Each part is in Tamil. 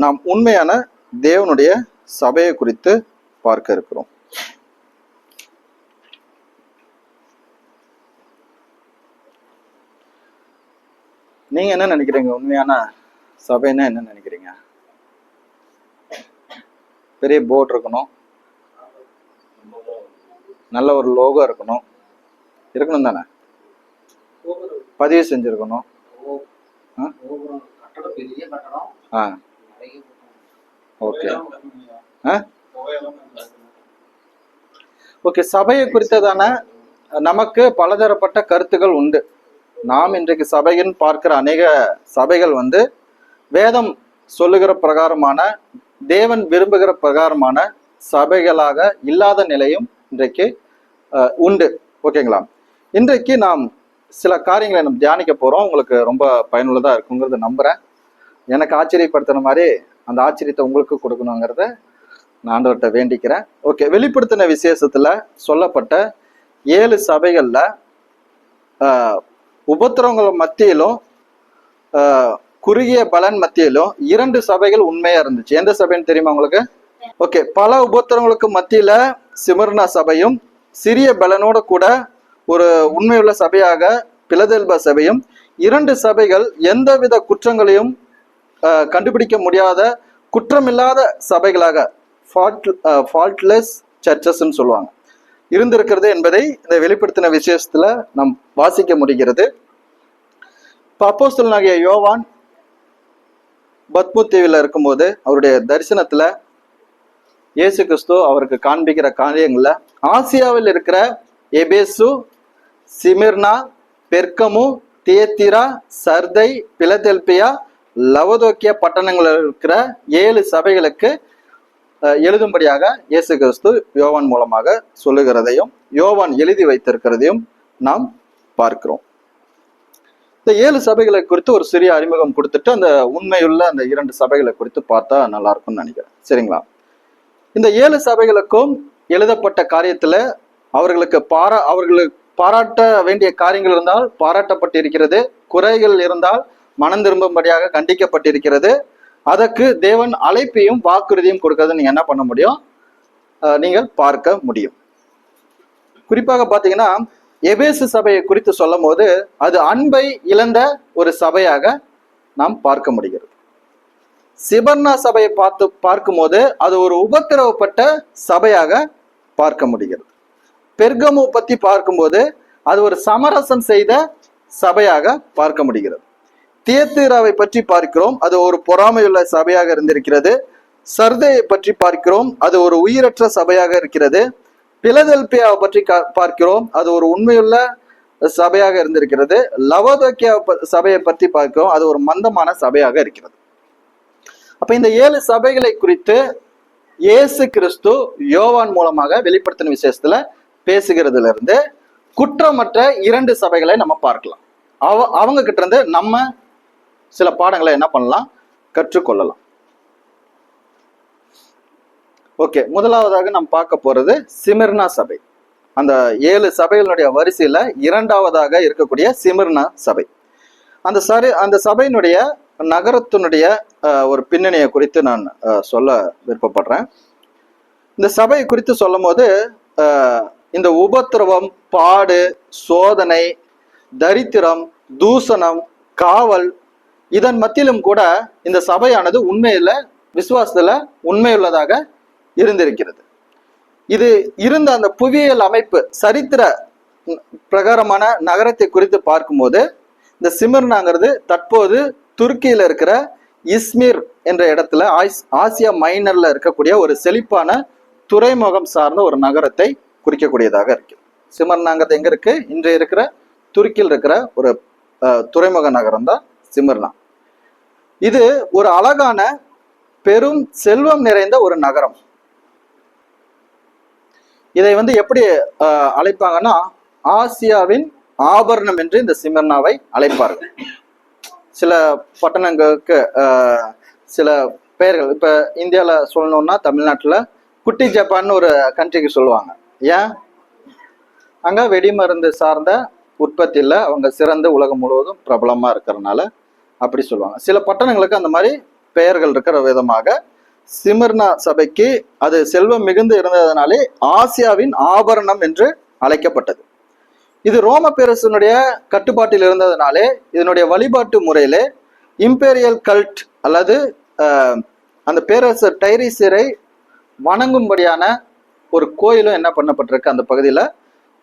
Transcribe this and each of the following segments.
நாம் உண்மையான தேவனுடைய சபையை குறித்து பார்க்க இருக்கிறோம். நீங்க என்ன நினைக்கிறீங்க? உண்மையான சபைன்னா என்ன நினைக்கிறீங்க? பெரிய போர்டு இருக்கணும், நல்ல ஒரு லோகோ இருக்கணும் தானே, பதிவு செஞ்சிருக்கணும். ஓகே ஓகே சபையை குறித்ததான நமக்கு பலதரப்பட்ட கருத்துக்கள் உண்டு. நாம் இன்றைக்கு சபையின் பார்க்கிற அநேக சபைகள் வேதம் சொல்லுகிற பிரகாரமான, தேவன் விரும்புகிற பிரகாரமான சபைகளாக இல்லாத நிலையும் இன்றைக்கு உண்டு. ஓகேங்களா? இன்றைக்கு நாம் சில காரியங்களை நம்ம தியானிக்க போறோம். உங்களுக்கு ரொம்ப பயனுள்ளதா இருக்குங்கிறத நம்புறேன். எனக்கு ஆச்சரியப்படுத்துற மாதிரி அந்த ஆச்சரியத்தை உங்களுக்கு கொடுக்கணுங்கிறத நான் ஆண்டவர்கிட்ட வேண்டிக்கிறேன். ஓகே, வெளிப்படுத்தின விசேஷத்துல சொல்லப்பட்ட 7 சபைகள்ல உபத்திரவங்கள் மத்தியிலும் குறுகிய பலன் மத்தியிலும் 2 சபைகள் உண்மையா இருந்துச்சு. எந்த சபைன்னு தெரியுமா உங்களுக்கு? ஓகே, பல உபத்திரவங்களுக்கு மத்தியில சிமர்னா சபையும், சிறிய பலனோட கூட ஒரு உண்மையுள்ள சபையாக பிலதெல்பா சபையும், 2 சபைகள் எந்தவித குற்றங்களையும் கண்டுபிடிக்க முடியாத குற்றமில்லாத சபைகளாக ஃபால்ட்லெஸ் சர்ச்சஸ்ன்னு சொல்லுவாங்க இருந்திருக்கிறது என்பதை இந்த வெளிப்படுத்தின விசேஷத்துல நாம் வாசிக்க முடிகிறது. அப்போஸ்தலனாகிய யோவான் பத்மு தீவில் இருக்கும்போது அவருடைய தரிசனத்துல இயேசு கிறிஸ்து அவருக்கு காண்பிக்கிற காரியங்கள்ல ஆசியாவில் இருக்கிற எபேசு, சிமிர்னா, பெர்கமு, தியத்திரா, சர்தை, பிலதெல்பியா, லவோதோக்கியா பட்டணங்களில் இருக்கிற 7 சபைகளுக்கு எழுதும்படியாக இயேசு கிறிஸ்து யோவான் மூலமாக சொல்லுகிறதையும் யோவான் எழுதி வைத்திருக்கிறதையும் நாம் பார்க்கிறோம். இந்த 7 சபைகளை குறித்து ஒரு சிறிய அறிமுகம் கொடுத்துட்டு அந்த உண்மையுள்ள அந்த 2 சபைகளை குறித்து பார்த்தா நல்லா இருக்கும்னு நினைக்கிறேன். சரிங்களா? இந்த 7 சபைகளுக்கும் எழுதப்பட்ட காரியத்துல அவர்களுக்கு பாராட்ட வேண்டிய காரியங்கள் இருந்தால் பாராட்டப்பட்டிருக்கிறது, குறைகள் இருந்தால் மனம் திரும்பும்படியாக கண்டிக்கப்பட்டிருக்கிறது. அதற்கு தேவன் அழைப்பையும் வாக்குறுதியும் கொடுக்கறது நீங்க என்ன பண்ண முடியும்? நீங்கள் பார்க்க முடியும். குறிப்பாக பாத்தீங்கன்னா எபேசு சபையை குறித்து சொல்லும் போது அது அன்பை இழந்த ஒரு சபையாக நாம் பார்க்க முடிகிறது. சிபர்னா சபையை பார்க்கும்போது அது ஒரு உபத்திரவப்பட்ட சபையாக பார்க்க முடிகிறது. பெர்கமு பத்தி பார்க்கும்போது அது ஒரு சமரசம் செய்த சபையாக பார்க்க முடிகிறது. தியத்தீராவை பற்றி பார்க்கிறோம், அது ஒரு பொறாமையுள்ள சபையாக இருந்திருக்கிறது. சர்தையை பற்றி பார்க்கிறோம், அது ஒரு உயிரற்ற சபையாக இருக்கிறது. பிலதெல்பியாவை பற்றி பார்க்கிறோம், அது ஒரு உண்மையுள்ள சபையாக இருந்திருக்கிறது. லவோதோக்கியா சபையை பற்றி பார்க்கிறோம், அது ஒரு மந்தமான சபையாக இருக்கிறது. அப்ப இந்த 7 சபைகளை குறித்து இயேசு கிறிஸ்து யோவான் மூலமாக வெளிப்படுத்தின விசேஷத்துல பேசுகிறதுல இருந்து குற்றமற்ற 2 சபைகளை நம்ம பார்க்கலாம். அவங்க கிட்ட இருந்து நம்ம சில பாடங்களை என்ன பண்ணலாம்? கற்றுக்கொள்ளலாம். ஓகே, முதலாவதாக நாம் பார்க்க போறது சிமிர்னா சபை. அந்த 7 சபைகளுடைய வரிசையில 2வதாக இருக்கக்கூடிய சிமிர்னா சபை. அந்த சபையினுடைய நகரத்தினுடைய ஒரு பின்னணியை குறித்து நான் சொல்ல விருப்பப்படுறேன். இந்த சபை குறித்து சொல்லும் போது இந்த உபத்திரவம், பாடு, சோதனை, தரித்திரம், தூசணம், காவல், இதன் மத்தியிலும் கூட இந்த சபையானது உண்மையில விசுவாசத்துல உண்மையுள்ளதாக இருந்திருக்கிறது. இது இருந்த அந்த புவியியல் அமைப்பு, சரித்திர பிரகாரமான நகரத்தை குறித்து பார்க்கும்போது இந்த சிமிர்னாங்கிறது தற்போது துருக்கியில இருக்கிற இஸ்மிர் என்ற இடத்துல ஆசியா மைனர்ல இருக்கக்கூடிய ஒரு செழிப்பான துறைமுகம் சார்ந்த ஒரு நகரத்தை குறிக்கக்கூடியதாக இருக்கு. சிமிர்னாங்கிறது எங்க இருக்கு? இன்றைய இருக்கிற துருக்கியில் இருக்கிற ஒரு துறைமுக நகரம் தான் சிமிர்னா. இது ஒரு அழகான பெரும் செல்வம் நிறைந்த ஒரு நகரம். இதை எப்படி அழைப்பாங்கன்னா ஆசியாவின் ஆபரணம் என்று இந்த சிமிர்னாவை அழைப்பார்கள். சில பட்டணங்களுக்கு சில பெயர்கள், இப்ப இந்தியால சொல்லணும்னா தமிழ்நாட்டுல குட்டி ஜப்பான் ஒரு கண்ட்ரிக்கு சொல்லுவாங்க. ஏன்? அங்க வெடிமருந்து சார்ந்த உற்பத்தியில அவங்க சிறந்த உலகம் முழுவதும் பிரபலமா இருக்கிறதுனால அப்படி சொல்லுவாங்க. சில பட்டணங்களுக்கு அந்த மாதிரி பெயர்கள் இருக்கிற விதமாக சிமிர்னா சபைக்கு அது செல்வம் மிகுந்து இருந்ததுனாலே ஆசியாவின் ஆபரணம் என்று அழைக்கப்பட்டது. இது ரோம பேரரசனுடைய கட்டுப்பாட்டில் இருந்ததுனாலே இதனுடைய வழிபாட்டு முறையிலே இம்பீரியல் கல்ட் அல்லது அந்த பேரரசர் டைரீசியரை வணங்கும்படியான ஒரு கோயிலும் என்ன பண்ணப்பட்டிருக்கு அந்த பகுதியில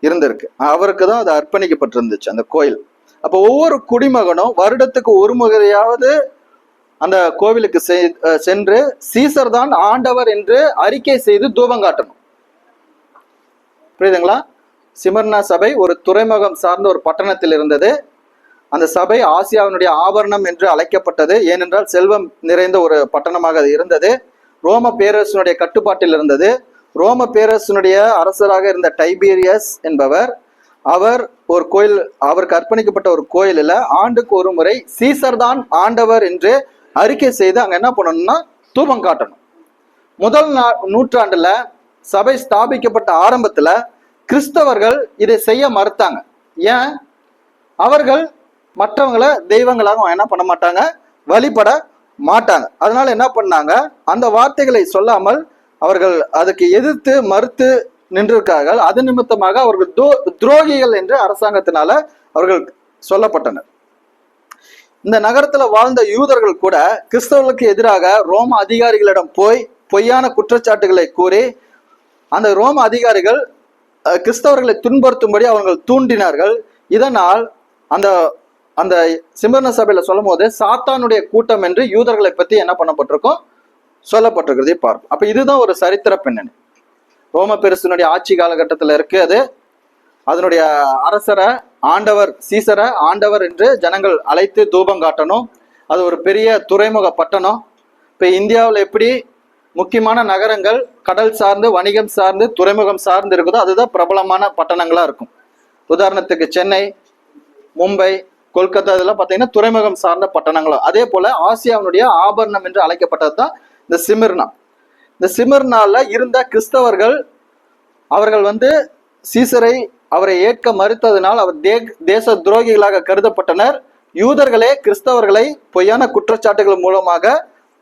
இருந்திருக்கு. அவருக்கு தான் அது அர்ப்பணிக்கப்பட்டிருந்துச்சு அந்த கோயில். அப்போ ஒவ்வொரு குடிமகனும் வருடத்துக்கு ஒரு முறையாவது அந்த கோவிலுக்கு சென்று சீசர் தான் ஆண்டவர் என்று அறிக்கை செய்து தூபம் காட்டணும். புரியுதுங்களா? சிமர்னா சபை ஒரு துறைமுகம் சார்ந்த ஒரு பட்டணத்தில் இருந்தது. அந்த சபை ஆசியாவினுடைய ஆபரணம் என்று அழைக்கப்பட்டது. ஏனென்றால் செல்வம் நிறைந்த ஒரு பட்டணமாக அது இருந்தது. ரோம பேரரசனுடைய கட்டுப்பாட்டில் இருந்தது. ரோம பேரரசனுடைய அரசராக இருந்த டைபீரியஸ் என்பவர், அவர் ஒரு கோயில், அவருக்கு அர்ப்பணிக்கப்பட்ட ஒரு கோயிலில் ஆண்டுக்கு ஒரு முறை சீசர் தான் ஆண்டவர் என்று அறிக்கை செய்து அங்க என்ன பண்ணணும்னா தூபம் காட்டணும். முதல் நூற்றாண்டுல சபை ஸ்தாபிக்கப்பட்ட ஆரம்பத்துல கிறிஸ்தவர்கள் இதை செய்ய மறுத்தாங்க. ஏன்? அவர்கள் மற்றவங்களை தெய்வங்களாக என்ன பண்ண மாட்டாங்க, வழிபட மாட்டாங்க. அதனால என்ன பண்ணாங்க, அந்த வார்த்தைகளை சொல்லாமல் அவர்கள் அதுக்கு எதிர்த்து மறுத்து நின்றிருக்கார்கள். அது நிமித்தமாக அவர்கள் துரோகிகள் என்று அரசாங்கத்தினால அவர்கள் சொல்லப்பட்டனர். இந்த நகரத்துல வாழ்ந்த யூதர்கள் கூட கிறிஸ்தவர்களுக்கு எதிராக ரோம அதிகாரிகளிடம் போய் பொய்யான குற்றச்சாட்டுகளை கூறி அந்த ரோம அதிகாரிகள் கிறிஸ்தவர்களை துன்புறுத்தும்படி அவர்கள் தூண்டினார்கள். இதனால் அந்த அந்த சிமர்னா சபையில சொல்லும் போது சாத்தானுடைய கூட்டம் என்று யூதர்களை பத்தி என்ன பண்ணப்பட்டிருக்கோம், சொல்லப்பட்டிருக்கிறதை பார்ப்போம். அப்ப இதுதான் ஒரு சரித்திர பின்னணி. ரோம பேரரசனுடைய ஆட்சி காலகட்டத்தில் இருக்கு. அது அதனுடைய அரசரை ஆண்டவர், சீசரை ஆண்டவர் என்று ஜனங்கள் அழைத்து தூபம் காட்டணும். அது ஒரு பெரிய துறைமுக பட்டணம். இப்ப இந்தியாவில் எப்படி முக்கியமான நகரங்கள் கடல் சார்ந்து வணிகம் சார்ந்து துறைமுகம் சார்ந்து இருக்குதோ அதுதான் பிரபலமான பட்டணங்களா இருக்கும். உதாரணத்துக்கு சென்னை, மும்பை, கொல்கத்தா, இதெல்லாம் பார்த்தீங்கன்னா துறைமுகம் சார்ந்த பட்டணங்களும். அதே போல ஆசியாவினுடைய ஆபரணம் என்று அழைக்கப்பட்டது தான் இந்த சிமிர்னா. இந்த சிமிர்னால இருந்த கிறிஸ்தவர்கள் அவர்கள் சீசரை அவரை ஏற்க மறுத்ததினால் அவர் தேச துரோகிகளாக கருதப்பட்டனர். யூதர்களே கிறிஸ்தவர்களை பொய்யான குற்றச்சாட்டுகள் மூலமாக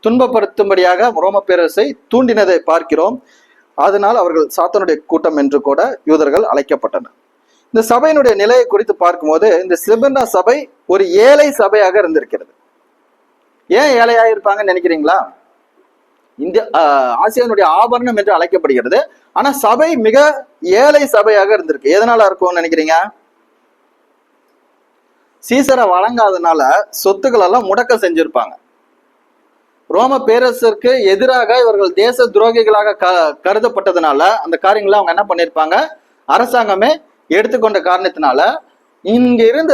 துன்பப்படுத்தும்படியாக ரோம பேரரசை தூண்டினதை பார்க்கிறோம். அதனால் அவர்கள் சாத்தானுடைய கூட்டம் என்று கூட யூதர்கள் அழைக்கப்பட்டனர். இந்த சபையினுடைய நிலையை குறித்து பார்க்கும்போது இந்த சிமிர்னா சபை ஒரு ஏழை சபையாக இருந்திருக்கிறது. ஏன் ஏழையாக இருப்பாங்கன்னு நினைக்கிறீங்களா? இந்திய ஆசியாவினுடைய ஆபரணம் என்று அழைக்கப்படுகிறது. ஆனா சபை மிக ஏழை சபையாக இருந்திருக்கு. எதனால இருக்கும்னு நினைக்கிறீங்க? சீசரை வழங்காதனால சொத்துக்கள் எல்லாம் முடக்க செஞ்சிருப்பாங்க. ரோம பேரரசருக்கு எதிராக இவர்கள் தேச துரோகிகளாக கருதப்பட்டதுனால அந்த காரியங்களை அவங்க என்ன பண்ணிருப்பாங்க, அரசாங்கமே எடுத்துக்கொண்ட காரணத்தினால இங்க இருந்த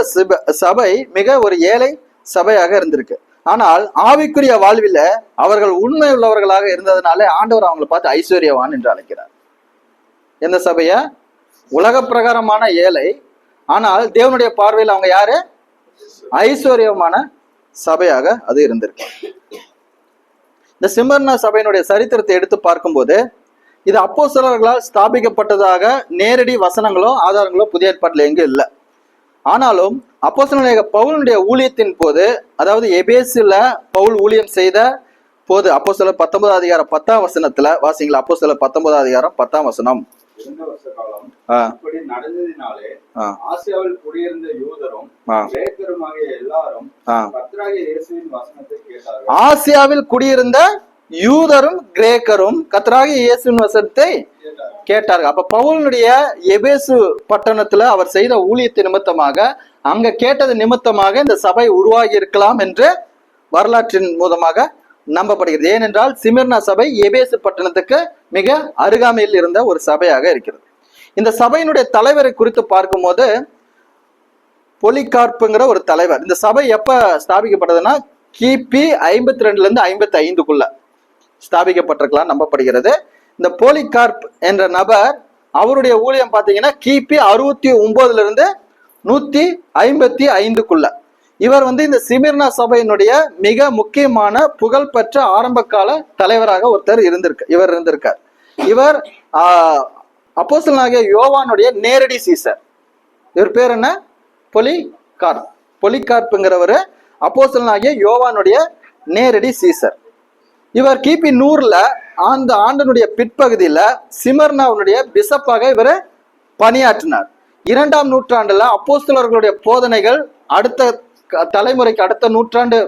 சபை மிக ஒரு ஏழை சபையாக இருந்திருக்கு. ஆனால் ஆவிக்குரிய வாழ்வில் அவர்கள் உண்மை உள்ளவர்களாக இருந்ததுனால ஆண்டவர் அவங்களை பார்த்து ஐஸ்வர்யவான் என்று அழைக்கிறார். எந்த சபைய? உலக பிரகாரமான ஏழை, ஆனால் தேவனுடைய பார்வையில் அவங்க யாரு? ஐஸ்வர்யமான சபையாக அது இருந்திருக்கு. இந்த சிமர்னா சபையினுடைய சரித்திரத்தை எடுத்து பார்க்கும்போது இது அப்போஸ்தலர்களால் ஸ்தாபிக்கப்பட்டதாக நேரடி வசனங்களோ ஆதாரங்களோ புதிய ஏற்பாட்டில் எங்கும் இல்லை. ஆனாலும் அப்போஸ்தலனாகிய பவுலுடைய ஊழியத்தின் போது, அதாவது எபேசுல பவுல் ஊழியம் செய்த போது, அப்போஸ்தலர் 19 அதிகாரம் 10ஆம் வசனத்துல வாசிங்களா. அப்போஸ்தலர் 19 அதிகாரம் 10ஆம் வசனம். நடந்ததினாலே ஆசியாவில் குடியிருந்த யூதரும் கிரேக்கருமாகிய எல்லாரும் கர்த்தராகிய இயேசுவின் வசனத்தை கேட்டார்கள். ஆசியாவில் குடியிருந்த யூதரும் கிரேக்கரும் கர்த்தராகிய இயேசுவின் வசனத்தை கேட்டார்கள். அப்ப பவுலுடைய எபேசு பட்டணத்துல அவர் செய்த ஊழியத்தின் நிமித்தமாக, அங்க கேட்டது நிமித்தமாக இந்த சபை உருவாகி இருக்கலாம் என்று வரலாற்றின் மூலமாக நம்பப்படுகிறது. ஏனென்றால் சிமிர்னா சபை எபேசு பட்டணத்துக்கு மிக அருகாமையில் இருந்த ஒரு சபையாக இருக்கிறது. இந்த சபையினுடைய தலைவரை குறித்து பார்க்கும்போது பொலிகார்ப்புங்கிற ஒரு தலைவர். இந்த சபை எப்ப ஸ்தாபிக்கப்பட்டதுன்னா கிபி 52 இருந்து 55க்குள்ள ஸ்தாபிக்கப்பட்டிருக்கலாம் நம்பப்படுகிறது. இந்த போலிகார்ப் என்ற நபர், அவருடைய ஊழியம் பார்த்தீங்கன்னா கிபி 69 இருந்து 155க்குள்ள. இவர் இந்த சிமிர்னா சபையினுடைய மிக முக்கியமான புகழ்பெற்ற ஆரம்ப கால தலைவராக ஒருத்தர் இருந்திருக்கார். இவர் அப்போஸ்தலனாகிய யோவானுடைய நேரடி சீசர். இவர் பேர் என்ன? பொலிகார்ப். பொலிகார்ப்புங்கிறவர் அப்போஸ்தலனாகிய யோவானுடைய நேரடி சீசர். இவர் கிபி 100ல அந்த ஆண்டனுடைய பிற்பகுதியில சிமர்னாவுடைய பிஷப்பாக இவர் பணியாற்றினார். 2ஆம் நூற்றாண்டுல அப்போஸ்தலர்களுடைய போதனைகள் அடுத்த தலைமுறைக்கு, அடுத்த நூற்றாண்டு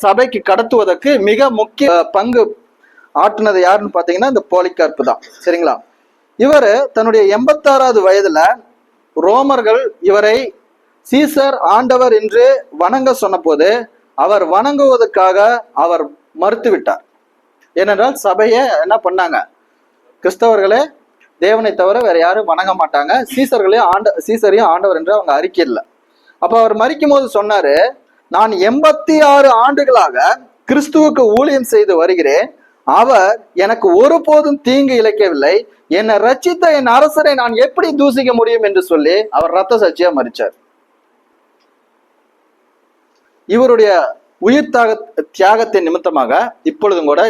சபைக்கு கடத்துவதற்கு மிக முக்கிய பங்கு ஆற்றினது யாருன்னு பாத்தீங்கன்னா இந்த போலிகார்ப்பு தான். சரிங்களா? இவர் தன்னுடைய 86வது வயதுல ரோமர்கள் இவரை சீசர் ஆண்டவர் என்று வணங்க சொன்ன போது அவர் வணங்குவதற்காக அவர் மறுத்துவிட்டார். ஏனென்றால் சபையை என்ன பண்ணாங்க, கிறிஸ்தவர்களே தேவனை தவிர வேற யாரும் வணங்க மாட்டாங்க, சீசரையும் ஆண்டவர் என்று அவங்க அறிக்கையில்லை. அப்ப அவர் மரிக்கும் போது சொன்னாரு, நான் 86 ஆண்டுகளாக கிறிஸ்துவுக்கு ஊழியம் செய்து வருகிறேன், அவர் எனக்கு ஒருபோதும் தீங்கு இழைக்கவில்லை, என்னை ரட்சித்த என் அரசரை நான் எப்படி தூசிக்க முடியும் என்று சொல்லி அவர் ரத்த சாட்சியா மரிச்சார். இவருடைய உயிர் தியாகத்தின் நிமித்தமாக இப்பொழுதும் கூட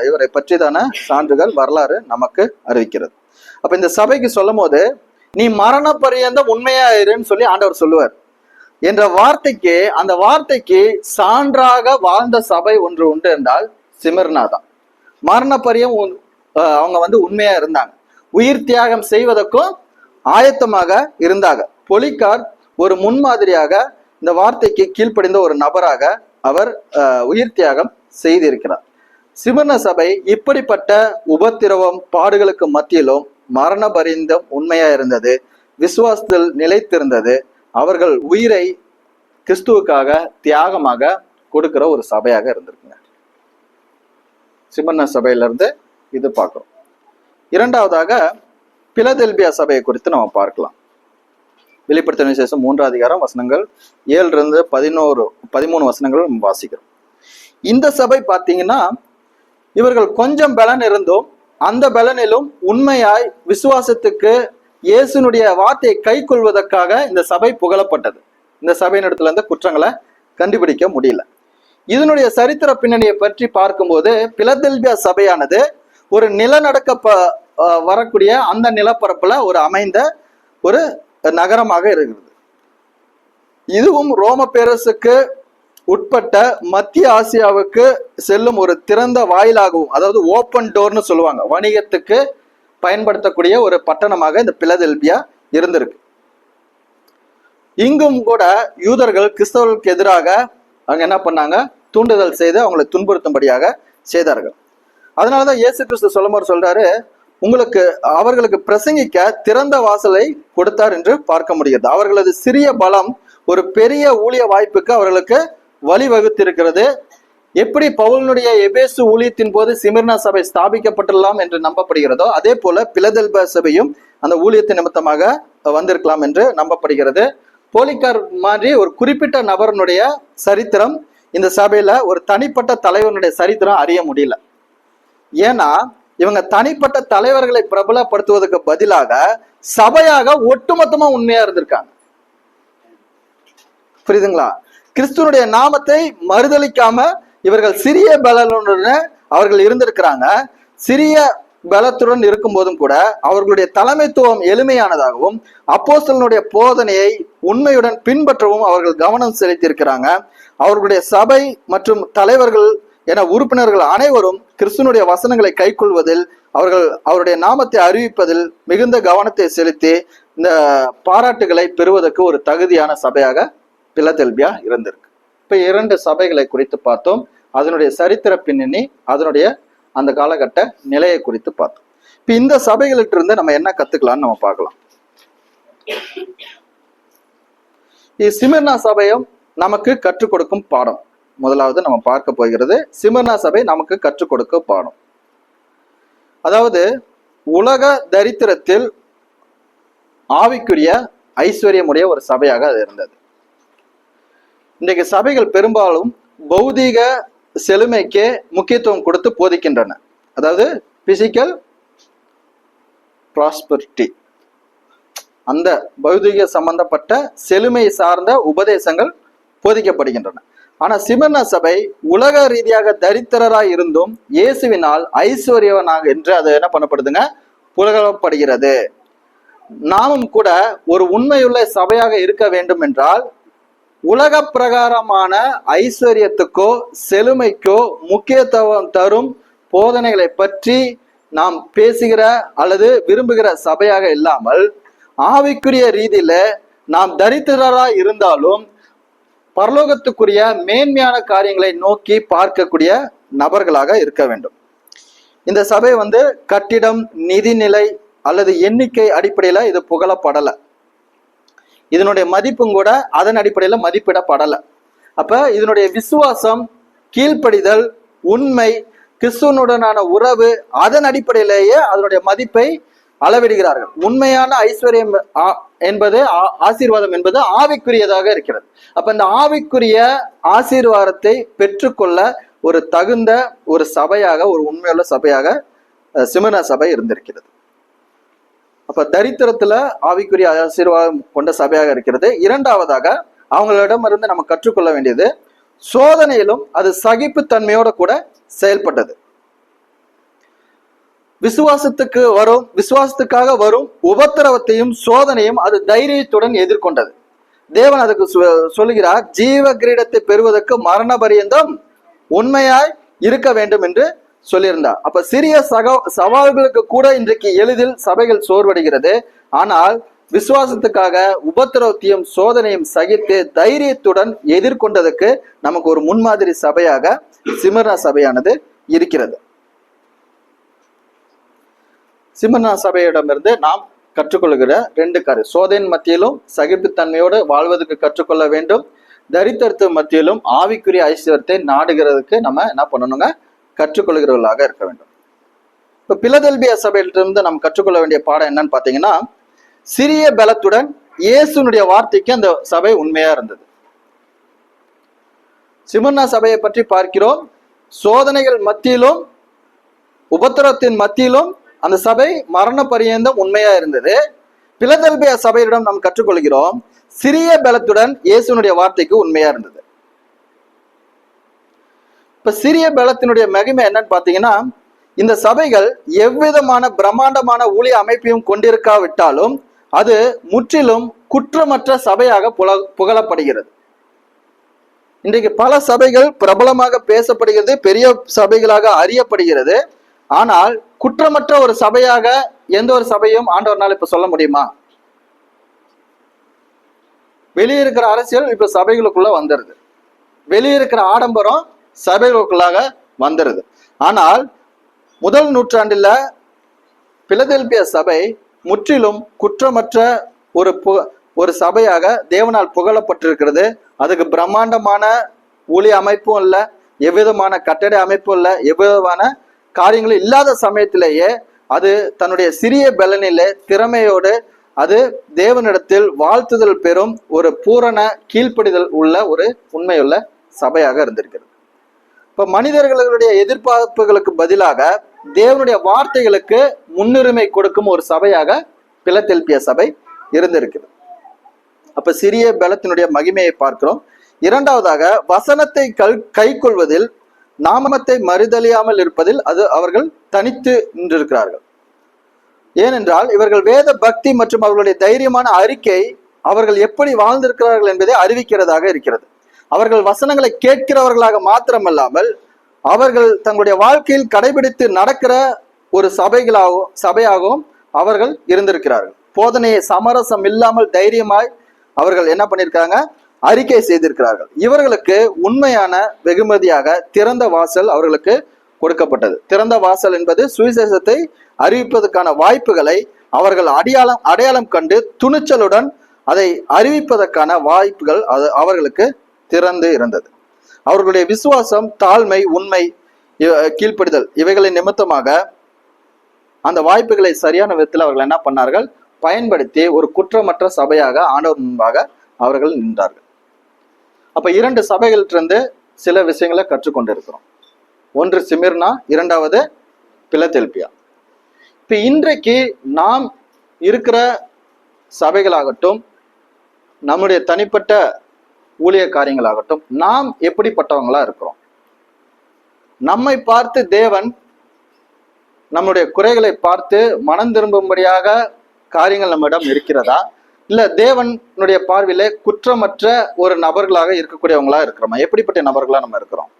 இவரை பற்றிதான சான்றுகள் வரலாறு நமக்கு அறிவிக்கிறது. அப்ப இந்த சபைக்கு சொல்லும் போது நீ மரண பரியந்தம் உண்மையா இருன்னு சொல்லி ஆண்டவர் சொல்லுவார் என்ற வார்த்தைக்கு, அந்த வார்த்தைக்கு சான்றாக வாழ்ந்த சபை ஒன்று உண்டு என்றால் சிமிர்னா தான். மரண பரியம் அவங்க உண்மையா இருந்தாங்க, உயிர் தியாகம் செய்வதற்கும் ஆயத்தமாக இருந்தாங்க. பொலிகார் ஒரு முன்மாதிரியாக இந்த வார்த்தைக்கு கீழ்ப்படிந்த ஒரு நபராக அவர் உயிர் தியாகம் செய்திருக்கிறார். சிமிர்னா சபை இப்படிப்பட்ட உபத்திரவம் பாடுகளுக்கு மத்தியிலும் மரண பரிந்தம் உண்மையா இருந்தது, விசுவாசத்தில் நிலைத்திருந்தது, அவர்கள் உயிரை கிறிஸ்துவுக்காக தியாகமாக கொடுக்கிற ஒரு சபையாக இருந்திருக்குங்க. சிமிர்னா சபையில இருந்து இது பார்க்கிறோம். இரண்டாவதாக பிலதெல்பியா சபையை குறித்து நம்ம பார்க்கலாம். வெளிப்படுத்தின விசேஷம் 3ஆம் அதிகாரம் வசனங்கள் 7 to 13 வசனங்கள் நம்ம வாசிக்கிறோம். இந்த சபை பார்த்தீங்கன்னா இவர்கள் கொஞ்சம் பலன் இருந்தும் அந்த பலனிலும் உண்மையாய் விசுவாசத்துக்கு இயேசுனுடைய வார்த்தையை கை கொள்வதற்காக இந்த சபை புகழப்பட்டது. இந்த சபையினிடத்துல இருந்து குற்றங்களை கண்டுபிடிக்க முடியல. இதனுடைய சரித்திர பின்னணியை பற்றி பார்க்கும்போது பிலதெல்பியா சபையானது ஒரு நிலநடுக்க வரக்கூடிய அந்த நிலப்பரப்புல அமைந்த ஒரு நகரமாக இருக்கிறது. இதுவும் ரோம பேரரசுக்கு உட்பட்ட மத்திய ஆசியாவுக்கு செல்லும் ஒரு திறந்த வாயிலாகவும், அதாவது ஓப்பன் டோர்னு சொல்லுவாங்க, வணிகத்துக்கு பயன்படுத்தக்கூடிய ஒரு பட்டணமாக இந்த பிலதெல்பியா இருந்திருக்கு. இங்கும் கூட யூதர்கள் கிறிஸ்தவர்களுக்கு எதிராக அவங்க என்ன பண்ணாங்க, தூண்டுதல் செய்து அவங்களை துன்புறுத்தும்படியாக செய்தார்கள். அதனாலதான் இயேசு கிறிஸ்து சொல்லும்போது சொல்றாரு, அவர்களுக்கு பிரசங்கிக்க திறந்த வாசலை கொடுத்தார் என்று பார்க்க முடிகிறது. அவர்களது சிறிய பலம் ஒரு பெரிய ஊழிய வாய்ப்புக்கு அவர்களுக்கு வழிவகுத்திருக்கிறது. எப்படி பவுலினுடைய எபேசு ஊழியத்தின் போது சிமிர்னா சபை ஸ்தாபிக்கப்பட்டுள்ளலாம் என்று நம்பப்படுகிறதோ, அதே போல பிலதெல்பியா சபையும் அந்த ஊழியத்தின் நிமித்தமாக வந்திருக்கலாம் என்று நம்பப்படுகிறது. போலிகார் மாதிரி ஒரு குறிப்பிட்ட நபருடைய சரித்திரம் இந்த சபையில ஒரு தனிப்பட்ட தலைவனுடைய சரித்திரம் அறிய முடியல. ஏன்னா இவங்க தனிப்பட்ட தலைவர்களை பிரபலப்படுத்துவதற்கு பதிலாக சபையாக ஒட்டுமொத்தமா உண்மையா இருந்திருக்காங்க. புரியுதுங்களா? கிறிஸ்துவனுடைய நாமத்தை மறுதலிக்காம இவர்கள் சிறிய பலனுடன் அவர்கள் இருந்திருக்கிறாங்க. சிறிய பலத்துடன் இருக்கும் போதும் கூட அவர்களுடைய தலைமைத்துவம் எளிமையானதாகவும் அப்போஸ்தலனுடைய போதனையை உண்மையுடன் பின்பற்றவும் அவர்கள் கவனம் செலுத்தியிருக்கிறாங்க. அவர்களுடைய சபை மற்றும் தலைவர்கள் என உறுப்பினர்கள் அனைவரும் கிறிஸ்துவனுடைய வசனங்களை கைக்கொள்வதில், அவருடைய நாமத்தை அறிவிப்பதில் மிகுந்த கவனத்தை செலுத்தி இந்த பாராட்டுகளை பெறுவதற்கு ஒரு தகுதியான சபையாக பிலதெல்பியா இருந்திருக்கு. இப்ப 2 சபைகளை குறித்து பார்த்தோம். அதனுடைய சரித்திர பின்னணி, அதனுடைய அந்த காலகட்ட நிலையை குறித்து பார்த்தோம். இப்ப இந்த சபைகளிட்ட இருந்து நம்ம என்ன கத்துக்கலாம்னு நம்ம பார்க்கலாம். சிமிர்னா சபையும் நமக்கு கற்றுக் கொடுக்கும் பாடம். முதலாவது நம்ம பார்க்க போகிறது சிமிர்னா சபை நமக்கு கற்றுக் கொடுக்க பாடம். அதாவது உலக தரித்திரத்தில் ஆவிக்குரிய ஐஸ்வர்யமுடைய ஒரு சபையாக அது இருந்தது. இன்றைக்கு சபைகள் பெரும்பாலும் பௌதீக செழுமைக்கே முக்கியத்துவம் கொடுத்து போதிக்கின்றன. அதாவது பிசிக்கல் ப்ராஸ்பரிட்டி, அந்த பௌதீக சம்பந்தப்பட்ட செழுமை சார்ந்த உபதேசங்கள் போதிக்கப்படுகின்றன. ஆனா சிமிர்னா சபை உலக ரீதியாக தரித்திரராய் இருந்தும் இயேசுவினால் ஐஸ்வர்யவனாக என்று அது என்ன பண்ணப்படுதுங்க, புகழப்படுகிறது. நாமும் கூட ஒரு உண்மையுள்ள சபையாக இருக்க வேண்டும் என்றால் உலக பிரகாரமான ஐஸ்வர்யத்துக்கோ செழுமைக்கோ முக்கியத்துவம் தரும் போதனைகளை பற்றி நாம் பேசுகிற அல்லது விரும்புகிற சபையாக இல்லாமல், ஆவிக்குரிய ரீதியில நாம் தரித்திரரா இருந்தாலும் பரலோகத்துக்குரிய மேன்மையான காரியங்களை நோக்கி பார்க்கக்கூடிய நபர்களாக இருக்க வேண்டும். இந்த சபை கட்டிடம், நிதிநிலை அல்லது எண்ணிக்கை அடிப்படையில இது புகழப்படல. இதனுடைய மதிப்பும் கூட அதன் அடிப்படையில மதிப்பிடப்படல. அப்ப இதனுடைய விசுவாசம், கீழ்ப்படிதல், உண்மை, கிறிஸ்துவனுடனான உறவு, அதன் அடிப்படையிலேயே அதனுடைய மதிப்பை அளவிடுகிறார்கள். உண்மையான ஐஸ்வர்யம் என்பது, ஆசீர்வாதம் என்பது ஆவிக்குரியதாக இருக்கிறது. அப்ப இந்த ஆவிக்குரிய ஆசீர்வாதத்தை பெற்றுக்கொள்ள ஒரு தகுந்த ஒரு சபையாக, ஒரு உண்மையுள்ள சபையாக சிமர்னா சபை இருந்திருக்கிறது. அப்ப தரித்திரத்துல ஆவிக்குரிய ஆசீர்வாதம் கொண்ட சபையாக இருக்கிறது. இரண்டாவதாக அவங்களிடமிருந்து நம்ம கற்றுக்கொள்ள வேண்டியது, சோதனையிலும் அது சகிப்புத்தன்மையோட கூட செயல்பட்டது. விசுவாசத்துக்காக வரும் உபத்திரவத்தையும் சோதனையும் அது தைரியத்துடன் எதிர்கொண்டது. தேவன் அதுக்கு சொல்லுகிறார், ஜீவ கிரீடத்தை பெறுவதற்கு மரண பரியந்தம் உண்மையாய் இருக்க வேண்டும் என்று சொல்லியிருந்தார். அப்ப சிறிய சவால்களுக்கு கூட இன்றைக்கு எளிதில் சபைகள் சோர்வடைகிறது. ஆனால் விசுவாசத்துக்காக உபத்திரவத்தையும் சோதனையும் சகித்து தைரியத்துடன் எதிர்கொண்டதுக்கு நமக்கு ஒரு முன்மாதிரி சபையாக சிமர்னா சபையானது இருக்கிறது. சிமர்னா சபையிடமிருந்து நாம் கற்றுக்கொள்கிற 2 காரியம், சோதனையின் மத்தியிலும் சகிப்புத்தன்மையோடு வாழ்வதற்கு கற்றுக்கொள்ள வேண்டும், தரித்திரத்து மத்தியிலும் ஆவிக்குரிய ஐஸ்வர்யத்தை நாடுகிறதுக்கு நம்ம என்ன பண்ணணுங்க, கற்றுக்கொள்கிறவர்களாக இருக்க வேண்டும். இப்ப பிலதெல்பியா சபையிலிருந்து நம்ம கற்றுக்கொள்ள வேண்டிய பாடம் என்னன்னு பாத்தீங்கன்னா, சிறிய பலத்துடன் இயேசுனுடைய வார்த்தைக்கு அந்த சபை உண்மையா இருந்தது. சிமர்னா சபையை பற்றி பார்க்கிறோம், சோதனைகள் மத்தியிலும் உபத்திரத்தின் மத்தியிலும் அந்த சபை மரண பரியந்தம் உண்மையா இருந்தது. பிலதெல்பியா சபையிடம் நாம் கற்றுக்கொள்கிறோம், சிறிய பலத்துடன் இயேசுனுடைய வார்த்தைக்கு உண்மையா இருந்தது. இப்ப சிறிய பலத்தினுடைய மகிமை என்னன்னு பாத்தீங்கன்னா, இந்த சபைகள் எவ்விதமான பிரம்மாண்டமான ஊழிய அமைப்பையும் கொண்டிருக்காவிட்டாலும் அது முற்றிலும் குற்றமற்ற சபையாக புகழப்படுகிறது. இன்றைக்கு பல சபைகள் பிரபலமாக பேசப்படுகிறது, பெரிய சபைகளாக அறியப்படுகிறது. ஆனால் குற்றமற்ற ஒரு சபையாக எந்த ஒரு சபையும் ஆண்டவர்னால இப்ப சொல்ல முடியுமா? வெளியே இருக்கிற அரசியல் இப்ப சபைகளுக்குள்ள வந்துருது, வெளியே இருக்கிற ஆடம்பரம் சபைகளுக்குள்ளாக வந்துருது. ஆனால் முதல் நூற்றாண்டுல பிலதெல்பியா சபை முற்றிலும் குற்றமற்ற ஒரு சபையாக தேவனால் புகழப்பட்டிருக்கிறது. அதுக்கு பிரம்மாண்டமான ஊழிய அமைப்பும் இல்லை, எவ்விதமான கட்டட அமைப்பும் இல்லை, எவ்விதமான காரியங்களும் இல்லாத சமயத்திலேயே அது தன்னுடைய சிறிய பலனிலே திறமையோடு அது தேவனிடத்தில் வாழ்த்துதல் பெறும் ஒரு பூரண கீழ்ப்படிதல் உள்ள ஒரு உண்மையுள்ள சபையாக இருந்திருக்கிறது. இப்ப மனிதர்களுடைய எதிர்பார்ப்புகளுக்கு பதிலாக தேவனுடைய வார்த்தைகளுக்கு முன்னுரிமை கொடுக்கும் ஒரு சபையாக பிலதெல்பியா சபை இருந்திருக்கிறது. அப்ப சிறிய பலத்தினுடைய மகிமையை பார்க்கிறோம். இரண்டாவதாக வசனத்தை கை கொள்வதில், நாமத்தை மறுதலியாமல் இருப்பதில் அது அவர்கள் தனித்து நின்றிருக்கிறார்கள். ஏனென்றால் இவர்கள் வேத பக்தி மற்றும் அவர்களுடைய தைரியமான அறிக்கை அவர்கள் எப்படி வாழ்ந்திருக்கிறார்கள் என்பதை அறிவிக்கிறதாக இருக்கிறது. அவர்கள் வசனங்களை கேட்கிறவர்களாக மாத்திரமல்லாமல் அவர்கள் தங்களுடைய வாழ்க்கையில் கடைபிடித்து நடக்கிற ஒரு சபையாகவும் அவர்கள் இருந்திருக்கிறார்கள். போதனையை சமரசம் இல்லாமல் தைரியமாய் அவர்கள் என்ன பண்ணியிருக்காங்க, அறிக்கை செய்திருக்கிறார்கள். இவர்களுக்கு உண்மையான வெகுமதியாக திறந்த வாசல் அவர்களுக்கு கொடுக்கப்பட்டது. திறந்த வாசல் என்பது சுவிசேஷத்தை அறிவிப்பதற்கான வாய்ப்புகளை அவர்கள் அடையாளம் கண்டு துணிச்சலுடன் அதை அறிவிப்பதற்கான வாய்ப்புகள் அவர்களுக்கு திறந்து இருந்தது. அவர்களுடைய விசுவாசம், தாழ்மை, உண்மை, கீழ்ப்படிதல் இவைகளின் நிமித்தமாக அந்த வாய்ப்புகளை சரியான விதத்தில் அவர்கள் என்ன பண்ணார்கள், பயன்படுத்தி ஒரு குற்றமற்ற சபையாக ஆண்டவர் முன்பாக அவர்கள் நின்றார்கள். அப்ப 2 சபைகளிலிருந்து சில விஷயங்களை கற்றுக்கொண்டிருக்கிறோம். ஒன்று சிமிர்னா, இரண்டாவது பிலதெல்பியா. இப்ப இன்றைக்கு நாம் இருக்கிற சபைகளாகட்டும், நம்முடைய தனிப்பட்ட ஊழிய காரியங்களாகட்டும், நாம் எப்படிப்பட்டவங்களா இருக்கிறோம்? நம்மை பார்த்து தேவன் நம்முடைய குறைகளை பார்த்து மனம் திரும்பும்படியாக காரியங்கள் நம்மிடம் இருக்கிறதா? இல்ல தேவனுடைய பார்வையில குற்றமற்ற ஒரு நபர்களாக இருக்கக்கூடியவங்களா இருக்கிறோமா? எப்படிப்பட்ட நபர்களா நம்ம இருக்கிறோம்?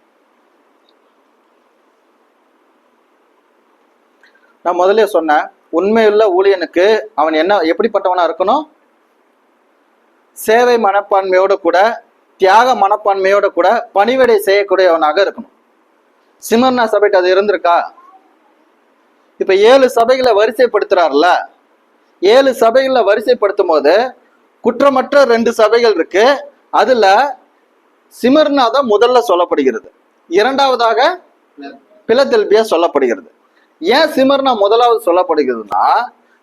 நான் முதல்ல சொன்னேன், உண்மையுள்ள ஊழியனுக்கு அவன் எப்படிப்பட்டவனா இருக்கணும்? சேவை மனப்பான்மையோட கூட, தியாக மனப்பான்மையோட கூட பணிவிடை செய்யக்கூடியவனாக இருக்கணும். சிமர்னா சபைக்கு அது இருந்திருக்கா? இப்ப 7 சபைகளை வரிசைப்படுத்துறாருல, 7 சபைகளை வரிசைப்படுத்தும் போது குற்றமற்ற 2 சபைகள் இருக்கு. அதுல சிமர்னா தான் முதல்ல சொல்லப்படுகிறது, இரண்டாவதாக பிலதெல்பியா சொல்லப்படுகிறது. ஏன் சிமர்னா முதலாவது சொல்லப்படுகிறதுனா,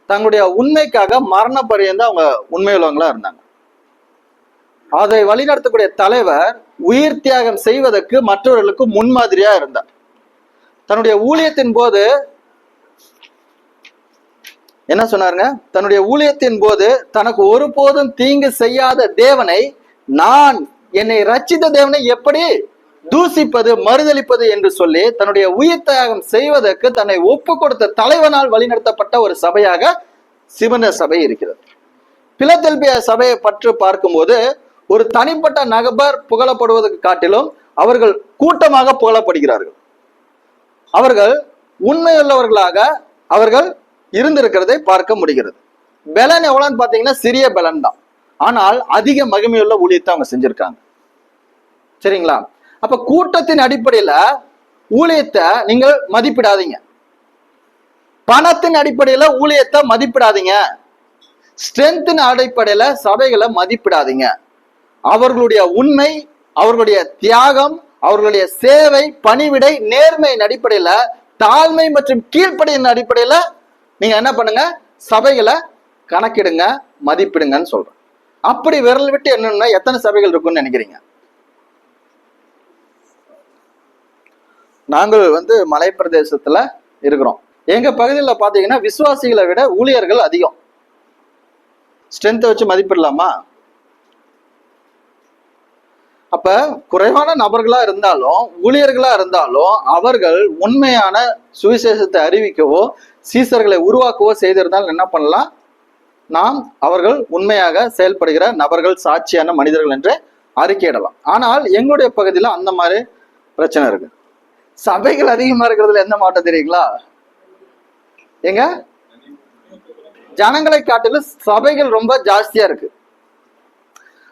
தங்களுடைய உண்மைக்காக மரண பரியந்த அவங்க உண்மையுள்ளவங்களா இருந்தாங்க. அதை வழிநடத்தக்கூடிய தலைவர் உயிர் தியாகம் செய்வதற்கு மற்றவர்களுக்கு முன்மாதிரியா இருந்தார். தன்னுடைய ஊழியத்தின் போது என்ன சொன்னாருங்க? தன்னுடைய ஊழியத்தின் போது தனக்கு ஒருபோதும் தீங்கு செய்யாத தேவனை, நான் என்னை ரட்சித்த தேவனை எப்படி தூசிப்பது, மறுதளிப்பது என்று சொல்லி தன்னுடைய உயிர் தியாகம் செய்வதற்கு தன்னை ஒப்பு கொடுத்த தலைவனால் வழிநடத்தப்பட்ட ஒரு சபையாக சிமர்னா சபை இருக்கிறது. பிலதெல்பியா சபையை பற்றி பார்க்கும்போது ஒரு தனிப்பட்ட நபர் புகழப்படுவதற்கு காட்டிலும் அவர்கள் கூட்டமாக புகழப்படுகிறார்கள். அவர்கள் உண்மையுள்ளவர்களாக அவர்கள் இருந்திருக்கிறதை பார்க்க முடிகிறது. பலன் எவ்வளவுன்னு பாத்தீங்கன்னா சிறிய பலன் தான், ஆனால் அதிக மகிமையுள்ள ஊழியத்தை அவங்க செஞ்சிருக்காங்க. சரிங்களா? அப்ப கூட்டத்தின் அடிப்படையில ஊழியத்தை நீங்கள் மதிப்பிடாதீங்க, பணத்தின் அடிப்படையில ஊழியத்தை மதிப்பிடாதீங்க, ஸ்ட்ரென்த்தின் அடிப்படையில சபைகளை மதிப்பிடாதீங்க. அவர்களுடைய உண்மை, அவர்களுடைய தியாகம், அவர்களுடைய சேவை, பணிவிடை, நேர்மையின் அடிப்படையில, தாழ்மை மற்றும் கீழ்ப்படியின் அடிப்படையில நீங்க என்ன பண்ணுங்க? சபைகளை கணக்கிடுங்க, மதிப்பிடுங்கன்னு சொல்றேன். அப்படி விரல் விட்டு என்னன்னா எத்தனை சபைகள் இருக்குன்னு நினைக்கிறீங்க? நாங்கள் மலை பிரதேசத்துல இருக்கிறோம். எங்க பகுதியில் பாத்தீங்கன்னா விசுவாசிகளை விட ஊழியர்கள் அதிகம். ஸ்ட்ரென்த்தை வச்சு மதிப்பிடலாமா? அப்ப குறைவான நபர்களா இருந்தாலும் ஊழியர்களா இருந்தாலும் அவர்கள் உண்மையான சுவிசேஷத்தை அறிவிக்கவோ சீசர்களை உருவாக்கவோ செய்திருந்தால் என்ன பண்ணலாம்? நாம் அவர்கள் உண்மையாக செயல்படுகிற நபர்கள், சாட்சியான மனிதர்கள் என்று அறிக்கையிடலாம். ஆனால் எங்களுடைய பகுதியில அந்த மாதிரி பிரச்சனை இருக்கு. சபைகள் அதிகமா இருக்கிறதுல எந்த மாற்றம் தெரியுங்களா? எங்க ஜனங்களை காட்டிலும் சபைகள் ரொம்ப ஜாஸ்தியா இருக்கு.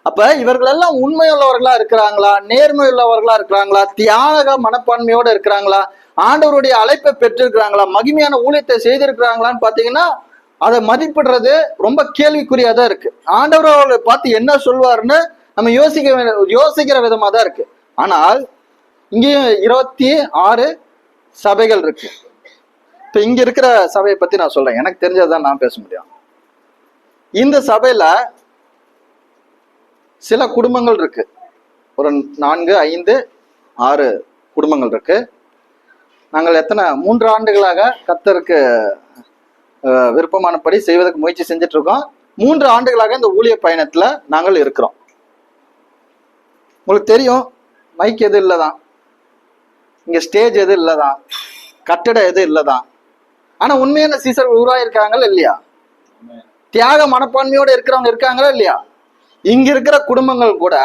அப்ப இவர்கள் எல்லாம் உண்மையுள்ளவர்களா இருக்கிறாங்களா, நேர்மையுள்ளவர்களா இருக்கிறாங்களா, தியாக மனப்பான்மையோட இருக்கிறாங்களா, ஆண்டவருடைய அழைப்பை பெற்றிருக்கிறாங்களா, மகிமையான ஊழியத்தை செய்திருக்கிறாங்களான்னு பாத்தீங்கன்னா அதை மதிப்பிடுறது ரொம்ப கேள்விக்குறியாதான் இருக்கு. ஆண்டவர் அவர்களை பார்த்து என்ன சொல்வாருன்னு நம்ம யோசிக்கிற விதமா தான் இருக்கு. ஆனால் இங்கேயும் 26 சபைகள் இருக்கு. இப்ப இங்க இருக்கிற சபையை பத்தி நான் சொல்றேன், எனக்கு தெரிஞ்சதுதான் நான் பேச முடியும். இந்த சபையில சில குடும்பங்கள் இருக்கு, ஒரு 4, 5, 6 குடும்பங்கள் இருக்கு. நாங்கள் 3 ஆண்டுகளாக கர்த்தருக்கு விருப்பமானபடி செய்வதற்கு முயற்சி செஞ்சுட்டு இருக்கோம். 3 ஆண்டுகளாக இந்த ஊழிய பயணத்துல நாங்கள் இருக்கிறோம். உங்களுக்கு தெரியும், மைக் எது இல்லதான், இங்க ஸ்டேஜ் எது இல்லதான், கட்டடம் எது இல்லதான். ஆனா உண்மையான சீசர்கள் உருவாயிருக்காங்களா இல்லையா? தியாக மனப்பான்மையோட இருக்கிறவங்க இருக்காங்களா இல்லையா? இங்க இருக்கிற குடும்பங்கள் கூட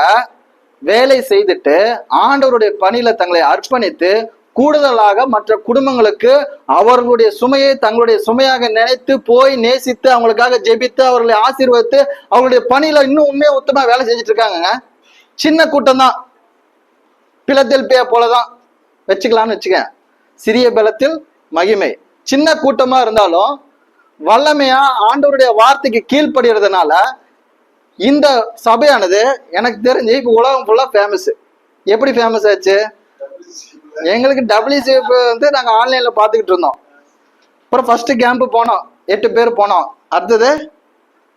வேலை செய்துட்டு ஆண்டவருடைய பணியில தங்களை அர்ப்பணித்து கூடுதலாக மற்ற குடும்பங்களுக்கு அவர்களுடைய சுமையை தங்களுடைய சுமையாக நினைத்து போய் நேசித்து அவங்களுக்காக ஜெபித்து அவர்களை ஆசீர்வதித்து அவங்களுடைய பணியில இன்னும் உண்மையா உத்தமா வேலை செஞ்சுட்டு இருக்காங்க. சின்ன கூட்டம் தான், பிலதெல்பியா போலதான் வச்சுக்கலாம்னு வச்சுக்க. சிறிய பலத்தில் மகிமை. சின்ன கூட்டமா இருந்தாலும் வல்லமையா ஆண்டவருடைய வார்த்தைக்கு கீழ்ப்படுகிறதுனால இந்த சபையானது எனக்கு தெரிஞ்சு இப்ப உலகம் ஃபுல்லா ஃபேமஸ். எப்படி ஃபேமஸ் ஆச்சு? எங்களுக்கு WCF நாங்க ஆன்லைன்ல பாத்துக்கிட்டு இருந்தோம். அப்புறம் ஃபர்ஸ்ட் கேம்ப் போனோம், 8 பேர் போனோம்.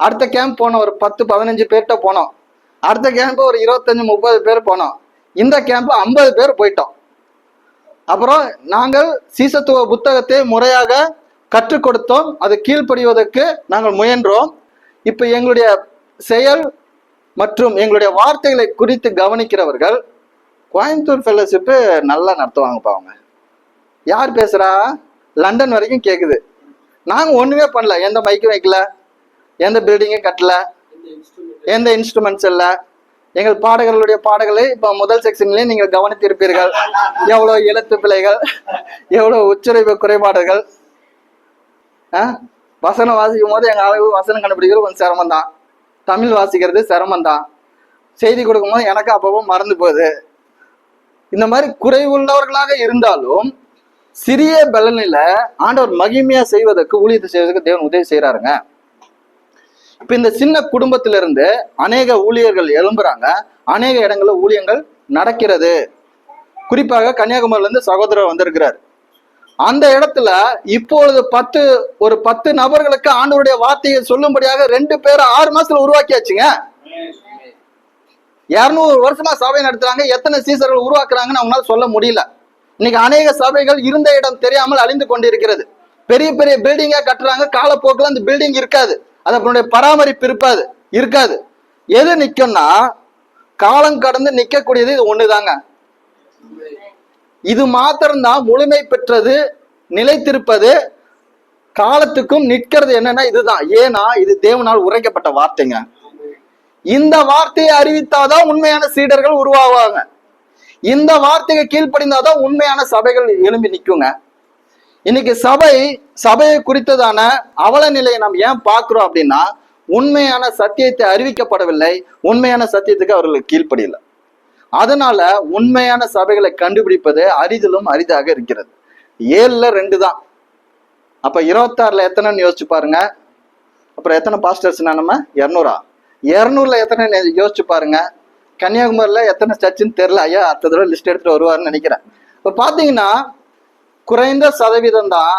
அடுத்த கேம்ப் போனோம், ஒரு 10-15 பேர்கிட்ட போனோம். அடுத்த கேம்ப் ஒரு 25-30 பேர் போனோம். இந்த கேம்ப் 50 பேர் போயிட்டோம். அப்புறம் நாங்கள் சீசத்துவ புத்தகத்தை முறையாக கற்றுக் கொடுத்தோம், அது கீழ்ப்படிவதற்கு நாங்கள் முயன்றோம். இப்ப எங்களுடைய செயல் மற்றும் எங்களுடைய வார்த்தைகளை குறித்து கவனிக்கிறவர்கள் கோயம்புத்தூர் ஃபெல்லோஷிப்பு நல்லா நடத்துவாங்கப்பா. அவங்க யார் பேசுறா? லண்டன் வரைக்கும் கேக்குது. நாங்க ஒண்ணுமே பண்ணல, எந்த மைக்கும் வைக்கல, எந்த பில்டிங்கும் கட்டல, எந்த இன்ஸ்ட்ருமெண்ட்ஸ் இல்ல. எங்கள் பாடகர்களுடைய பாடல்களை இப்ப முதல் செக்ஷன்லயே நீங்கள் கவனித்திருப்பீர்கள். எவ்வளவு எழுத்து பிழைகள், எவ்வளவு உச்சரிப்பு குறைபாடுகள். வசனம் வாசிக்கும் போது எங்க அளவு வசனம் கண்டுபிடிக்கிறது கொஞ்சம் சிரமம் தான். தமிழ் வாசிக்கிறது சிரமம் தான். செய்தி கொடுக்கும் போது எனக்கு அப்பப்போ மறந்து போகுது. இந்த மாதிரி குறைவுள்ளவர்களாக இருந்தாலும் சிறிய பலனில ஆண்டவர் மகிமையா செய்வதற்கு, ஊழியத்தை செய்வதற்கு தேவன் உதவி செய்யறாருங்க. இப்ப இந்த சின்ன குடும்பத்திலிருந்து அநேக ஊழியர்கள் எழும்புறாங்க. அநேக இடங்கள்ல ஊழியங்கள் நடக்கிறது. குறிப்பாக கன்னியாகுமரியில இருந்து சகோதரர் வந்திருக்கிறார். அந்த இடத்துல இப்பொழுது 10 நபர்களுக்கு ஆண்டவருடைய வார்த்தையை சொல்லும்படியாக 2 பேரை 6 மாசத்துல உருவாக்கியாச்சுங்க. 200 வருஷமா சபை நடத்துறாங்க. எத்தனை சீசர்கள் உருவாக்குறாங்கன்னு அவங்களால சொல்ல முடியல. இன்னைக்கு அநேக சபைகள் இருந்த இடம் தெரியாமல் அழிந்து கொண்டிருக்கிறது. பெரிய பெரிய பில்டிங்கா கட்டுறாங்க. காலப்போக்கில் அந்த பில்டிங் இருக்காது. அதனுடைய பராமரிப்பு இருக்காது. எது நிக்கும்னா காலம் கடந்து நிக்கக்கூடியது இது ஒண்ணுதாங்க. இது மாத்திரம்தான் முழுமை பெற்றது, நிலைத்திருப்பது, காலத்துக்கும் நிற்கிறது. என்னன்னா இதுதான். ஏன்னா இது தேவனால் உரைக்கப்பட்ட வார்த்தைங்க. இந்த வார்த்தையை அறிவித்தாதான் உண்மையான சீடர்கள் உருவாவாங்க. இந்த வார்த்தையை கீழ்ப்படிந்தாதான் உண்மையான சபைகள் எழும்பி நிற்குங்க. இன்னைக்கு சபையை குறித்ததான அவல நிலையை நாம் ஏன் பார்க்கிறோம் அப்படின்னா, உண்மையான சத்தியத்தை அறிவிக்கப்படவில்லை, உண்மையான சத்தியத்துக்கு அவர்களுக்கு கீழ்ப்படியல. அதனால உண்மையான சபைகளை கண்டுபிடிப்பது அரிதிலும் அரிதாக இருக்கிறது. 7ல் 2 தான். அப்ப 26ல் எத்தனைன்னு யோசிச்சு பாருங்க. அப்புறம் எத்தனை பாஸ்டர்ஸ்னா நம்ம 200ல எத்தனை யோசிச்சு பாருங்க. கன்னியாகுமரியில எத்தனை சர்ச்சுன்னு தெரியல. ஐயா அடுத்த தடவை லிஸ்ட் எடுத்துட்டு வருவாருன்னு நினைக்கிறேன். இப்ப பாத்தீங்கன்னா குறைந்த சதவீதம் தான்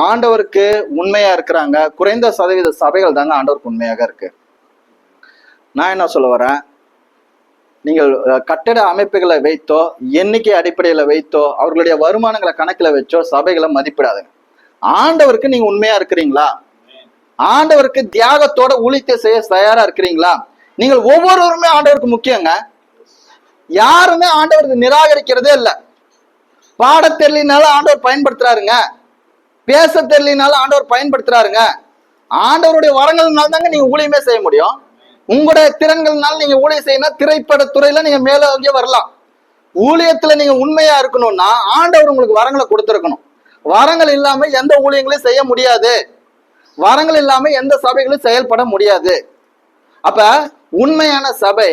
ஆண்டவருக்கு உண்மையா இருக்கிறாங்க. குறைந்த சதவீத சபைகள் தாங்க ஆண்டவருக்கு உண்மையாக இருக்கு. நான் என்ன சொல்ல வரேன், நீங்கள் கட்டட அமைப்புகளை வைத்தோ, எண்ணிக்கை அடிப்படையில வைத்தோ, அவர்களுடைய வருமானங்களை கணக்கில் வச்சோ சபைகளை மதிப்பிடாதுங்க. ஆண்டவருக்கு நீங்க உண்மையா இருக்கிறீங்களா? ஆண்டவருக்கு தியாகத்தோட ஊழியத்தை செய்ய தயாரா இருக்கிறீங்களா? நீங்கள் ஒவ்வொருவருமே ஆண்டவருக்கு முக்கியங்க. யாருமே ஆண்டவருக்கு நிராகரிக்கிறதே இல்லை. பாட தெரியலினாலும் ஆண்டவர் பயன்படுத்துறாருங்க. பேச தெரியலினாலும் ஆண்டவர் பயன்படுத்துறாருங்க. ஆண்டவருடைய வரங்கள்னால தாங்க நீங்க ஊழியமே செய்ய முடியும். உங்களுடைய திறன்கள்னால நீங்க ஊழியம் செய்யணும். திரைப்பட துறையில நீங்க மேலோங்கிய வரலாம். ஊழியத்துல நீங்க உண்மையா இருக்கணும்னா ஆண்டவர் உங்களுக்கு வரங்களை கொடுத்துருக்கணும். வரங்கள் இல்லாம எந்த ஊழியங்களையும் செய்ய முடியாது. வரங்கள் இல்லாம எந்த சபைகளும் செயல்பட முடியாது. அப்ப உண்மையான சபை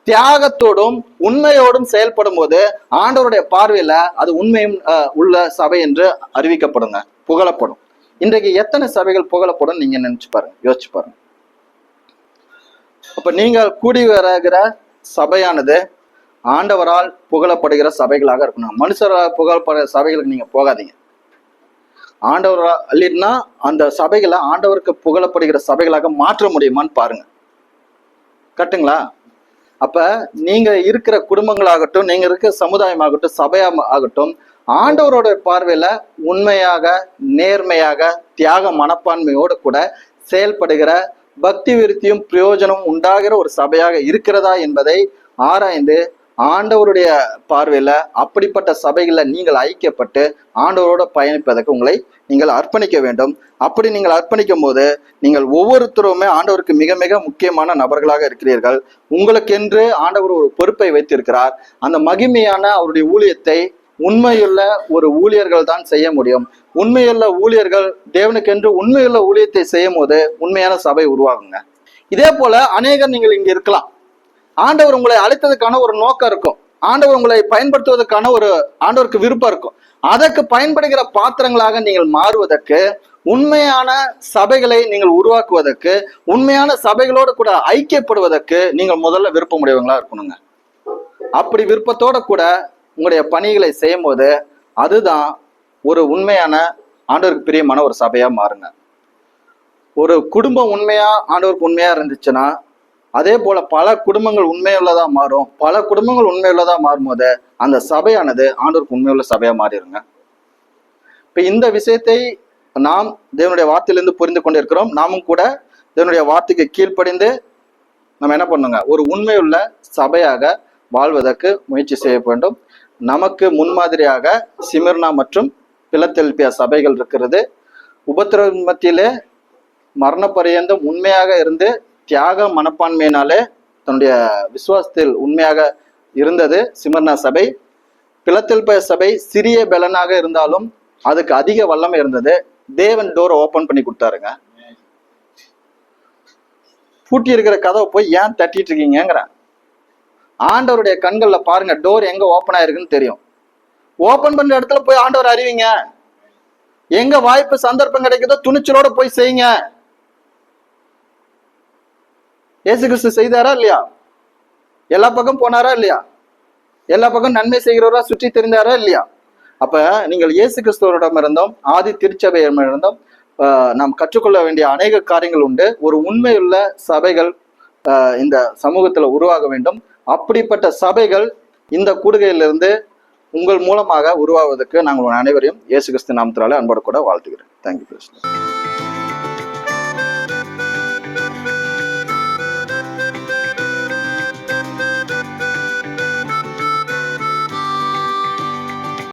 தியாகத்தோடும் உண்மையோடும் செயல்படும் போது ஆண்டவருடைய பார்வையில அது உண்மையும் உள்ள சபை என்று அறிவிக்கப்படுங்க, புகழப்படும். இன்றைக்கு எத்தனை சபைகள் புகழப்படும் நீங்க நினைச்சு பாருங்க, யோசிச்சு பாருங்க. அப்ப நீங்கள் கூடி வருகிற சபையானது ஆண்டவரால் புகழப்படுகிற சபைகளாக இருக்கணும். மனுஷரால் புகழப்படுகிற சபைகளுக்கு நீங்க போகாதீங்க. ஆண்டவரால் இல்லைன்னா அந்த சபைகளை ஆண்டவருக்கு புகழப்படுகிற சபைகளாக மாற்ற முடியுமான்னு பாருங்க. கட்டுங்களா? அப்ப நீங்க இருக்கிற குடும்பங்களாகட்டும், நீங்க இருக்கிற சமுதாயமாகட்டும், சபையாகட்டும், ஆண்டவரோட பார்வையில உண்மையாக, நேர்மையாக, தியாக மனப்பான்மையோடு கூட செயல்படுகிற, பக்தி விருத்தியும் பிரயோஜனமும் உண்டாகிற ஒரு சபையாக இருக்கிறதா என்பதை ஆராய்ந்து ஆண்டவருடைய பார்வையில அப்படிப்பட்ட சபைகளை நீங்கள் ஐக்கியப்பட்டு ஆண்டவரோட பயணிப்பதற்கு உங்களை நீங்கள் அர்ப்பணிக்க வேண்டும். அப்படி நீங்கள் அர்ப்பணிக்கும் போது நீங்கள் ஒவ்வொருத்தருமே ஆண்டவருக்கு மிக மிக முக்கியமான நபர்களாக இருக்கிறீர்கள். உங்களுக்கென்று ஆண்டவர் ஒரு பொறுப்பை வைத்திருக்கிறார். அந்த மகிமையான அவருடைய ஊழியத்தை உண்மையுள்ள ஒரு ஊழியர்கள் தான் செய்ய முடியும். உண்மையுள்ள ஊழியர்கள் தேவனுக்கென்று உண்மையுள்ள ஊழியத்தை செய்யும் போது உண்மையான சபை உருவாகுங்க. இதே போல அநேகர் நீங்கள் இங்க இருக்கலாம். ஆண்டவர் உங்களை அழைத்ததுக்கான ஒரு நோக்கம் இருக்கும். ஆண்டவர் உங்களை பயன்படுத்துவதற்கான ஒரு ஆண்டவருக்கு விருப்பம் இருக்கும். அதற்கு பயன்படுகிற பாத்திரங்களாக நீங்கள் மாறுவதற்கு, உண்மையான சபைகளை நீங்கள் உருவாக்குவதற்கு, உண்மையான சபைகளோடு கூட ஐக்கியப்படுவதற்கு நீங்கள் முதல்ல விருப்பமுடையவங்களா இருக்கணுங்க. அப்படி விருப்பத்தோட கூட உங்களுடைய பணிகளை செய்யும் போது அதுதான் ஒரு உண்மையான ஆண்டவருக்கு பிரியமான ஒரு சபையா மாறுங்க. ஒரு குடும்பம் உண்மையா ஆண்டவருக்கு உண்மையா இருந்துச்சுன்னா அதே போல பல குடும்பங்கள் உண்மையுள்ளதா மாறும். பல குடும்பங்கள் உண்மையுள்ளதா மாறும் போது அந்த சபையானது ஆண்டவருக்கு உண்மையுள்ள சபையா மாறிடுங்க. இப்ப இந்த விஷயத்தை நாம் தேவனுடைய வார்த்தையிலிருந்து புரிந்து கொண்டிருக்கிறோம். நாமும் கூட தேவனுடைய வார்த்தைக்கு கீழ்ப்படிந்து நம்ம என்ன பண்ணுங்க, ஒரு உண்மையுள்ள சபையாக வாழ்வதற்கு முயற்சி செய்ய வேண்டும். நமக்கு முன்மாதிரியாக சிமிர்னா மற்றும் பிலதெல்பியா சபைகள் இருக்கிறது. உபத்திரவ மத்தியிலே மரண பரியந்தம் உண்மையாக இருந்து தியாக மனப்பான்மையினாலே தன்னுடைய விசுவாசத்தில் உண்மையாக இருந்தது சிமர்னா சபை. பிலதெல்பியா சபை சிறிய பலனாக இருந்தாலும் அதுக்கு அதிக வல்லமை இருந்தது. தேவன் டோரை ஓபன் பண்ணி கொடுத்தாருங்க. பூட்டி இருக்கிற கதவை போய் ஏன் தட்டிட்டு இருக்கீங்கிறேன். ஆண்டவருடைய கண்கள்ல பாருங்க, டோர் எங்க ஓப்பன் ஆயிருக்குன்னு தெரியும். ஓபன் பண்ற இடத்துல போய் ஆண்டவர் அறிவிங்க. எங்க வாய்ப்பு சந்தர்ப்பம் கிடைக்குதோ துணிச்சலோட போய் செய்யுங்க. இயேசு கிறிஸ்து செய்தாரா இல்லையா? எல்லா பக்கம் போனாரா இல்லையா? எல்லா பக்கம் நன்மை செய்கிறவரா சுற்றி தெரிந்தாரா இல்லையா? அப்ப நீங்கள் இயேசு கிறிஸ்துவரிடமிருந்தும் ஆதி திருச்சபையிடமிருந்தும் நாம் கற்றுக்கொள்ள வேண்டிய அநேக காரியங்கள் உண்டு. ஒரு உண்மையுள்ள சபைகள் இந்த சமூகத்துல உருவாக வேண்டும். அப்படிப்பட்ட சபைகள் இந்த கூடுகையிலிருந்து உங்கள் மூலமாக உருவாவதற்கு நாங்கள் அனைவரையும் இயேசு கிறிஸ்து நாமத்தினாலே அன்போடு கூட வாழ்த்துகிறேன். தேங்க்யூ.